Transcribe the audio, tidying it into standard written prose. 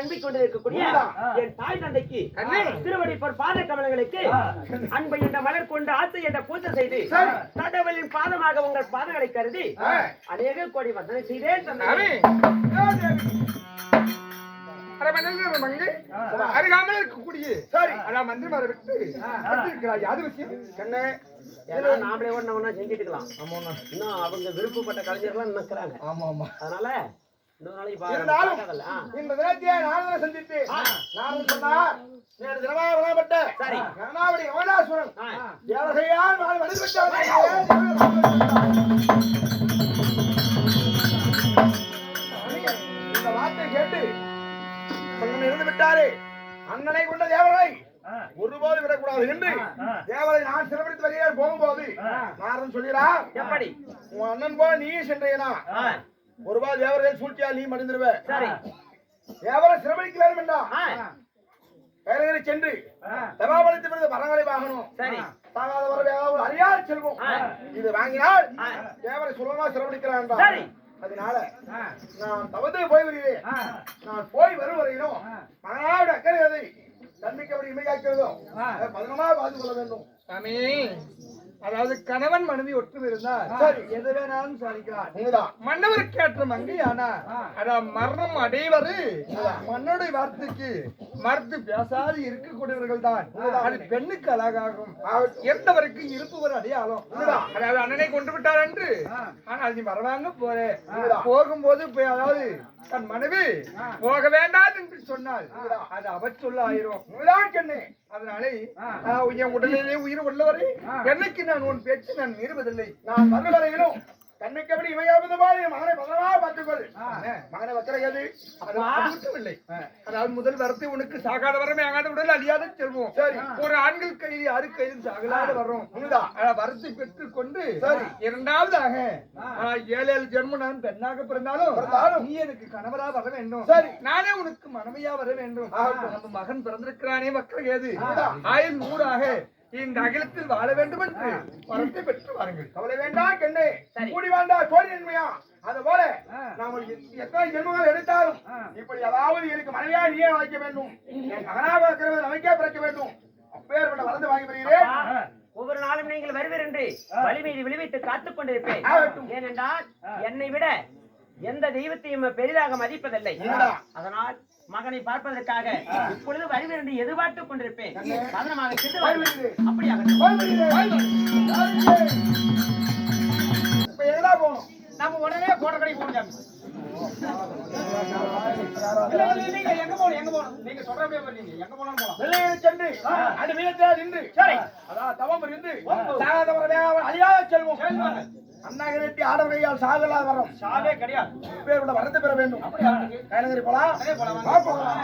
நம்பிக் கொண்டிருக்கக்கூடிய என் தாய் தந்தைக்கு திருவடி பாத கமலங்களுக்கு அன்பை என்ற மலர் கொண்டு ஆசை என்ற பூஜை செய்து கடவுளின் பாதமாக உங்கள் பாதங்களை கருதி அநேக கோடி வந்தனை செய்தேன் தந்தை. அருகாமல் இருக்கக்கூடிய அதான் மந்திரி மரம் விட்டு இருக்கிறாய். அது விஷயம் கண்ணே நாமளே ஒண்ணா செஞ்சுட்டுக்கலாம். இன்னும் அவங்க விருப்பப்பட்ட கலைஞர்கள் நினைக்கிறாங்க. ஆமா ஆமா. அதனால இன்னொரு நாளைக்கு இந்த தினத்தையே நானும் சந்தித்து நான் சொன்னார் தினமாவப்பட்ட சரி கருணாவடி யமனாசுரன் தேவகையால் இந்த வார்த்தை கேட்டு இருந்து விட்டாரே அண்ணனை கொண்ட தேவரை ஒருபோது விடக்கூடாது என்று தேவரை நான் சிறப்பிடித்து வருகிறேன். போகும்போது நாரன் சொல்கிறார், எப்படி உன் அண்ணன் போல நீ சென்றேனா ஒருபோது தேவர்கள் சூழ்ச்சியால் நீ மடிந்துருவ. தேவரை சிறப்பிடிக்க வேண்டும் என்றா பேரகரை சென்று தபாபலித்து விருது மரங்களை வாங்கணும். சாகாதவரை அறியாத செல்வம் இது வாங்கினால் தேவரை சுலபமா சிறப்பிடிக்கிறான். அதனால நான் தவறு போய் வருகிறேன். நான் போய் வரும் வரையிலும் மகனாவோட அக்கறை தன்மைக்கு அப்படி இமையாக்கிறதோ பதனமா பார்த்து கொள்ள வேண்டும். சாமி, அதாவது கணவன் மனைவி ஒற்றுமை இருந்தால் சரி எது வேணாலும் சாதிக்கிறார். மன்னவருக்கு ஏற்ற மங்கை ஆனா அதான் மரணம் அடைவது மன்னனுடைய வார்த்தைக்கு மறுத்து பேசாது இருக்கக்கூடியவர்கள் தான். அது பெண்ணுக்கு அழகாகும். எந்தவருக்கு இருப்பவர் அடையாளம். அதாவது அண்ணனை கொண்டு விட்டார் என்று ஆனால் நீ வரவாங்க போறேன் போகும்போது அதாவது தன் மனைவி போக வேண்டாம் என்று சொன்னால் அது அவர் சொல்ல ஆயிரும். அதனாலே என் உடலிலே உயிர் உள்ளவரை என்னைக்கு நான் உன் பேச்சு நான் மீறுவதில்லை. நான் மறுவரையிலும் தன்னைக்கபடி இமையாவது மகனை பகவா பார்த்துக்கொள். மகனை வக்கிறது இல்லை. அதாவது முதல் வரத்தை உனக்கு சாகாத வரமே ஆகாத உடல் அழியாத செல்வோம். சரி ஒரு ஆண்கள் கையில் யாரு கையில் சாகலாத வர்றோம். வரத்தை பெற்றுக் கொண்டு இரண்டாவதாக 7 ஜென்மம் நான் பெண்ணாக பிறந்தாலும் நீ எனக்கு கணவரா வர வேண்டும். சரி நானே உனக்கு மனைவியா வர வேண்டும். நம்ம மகன் பிறந்திருக்கிறானே மக்கள் ஏது 100 இந்த அகிலத்தில் வாழ வேண்டும் என்று வரத்தை பெற்று வாருங்கள். கவலை வேண்டாம் கண்ணே, கூடி வேண்டாம் கோடி நன்மையா. அது போல நாம் எத்தனை ஜென்மங்கள் எடுத்தாலும் இப்படி அதாவது எனக்கு மனைவியா நீயே வைக்க வேண்டும். என் மகனாக இருக்கிறது நமக்கே பிறக்க வேண்டும். அப்பேற்பட்ட வளர்ந்து வாங்கி வருகிறேன். ஒவ்வொரு நாளும் நீங்கள் வருவீர் என்று வழி மீது விளைவித்து காத்துக் கொண்டிருப்பேன். ஏனென்றால் என்னை விட எந்த தெய்வத்தையும் பெரிதாக மதிப்பதில்லை. அதனால் மகனை பார்ப்பதற்காக இப்பொழுது வருவீர் என்று எதிர்பார்த்துக் கொண்டிருப்பேன். பதனமாக சென்று அப்படியாக நம்ம உடனே கோட்டக்கடை போகணும். எங்க போகணும் எங்க போகணும் நீங்க சொல்றபடியே பண்ணீங்க. எங்க போனாலும் போலாம். சென்று அது மீனத்தில் நின்று சரி அதான் தவம் இருந்து அழியாத செல்வம் அண்ணாகிரட்டி ஆடவரையால் சாகலா வரும். சாவே கிடையாது. பேரோட வரத்தை பெற வேண்டும். கைலகிரி போலாம். போலாம்.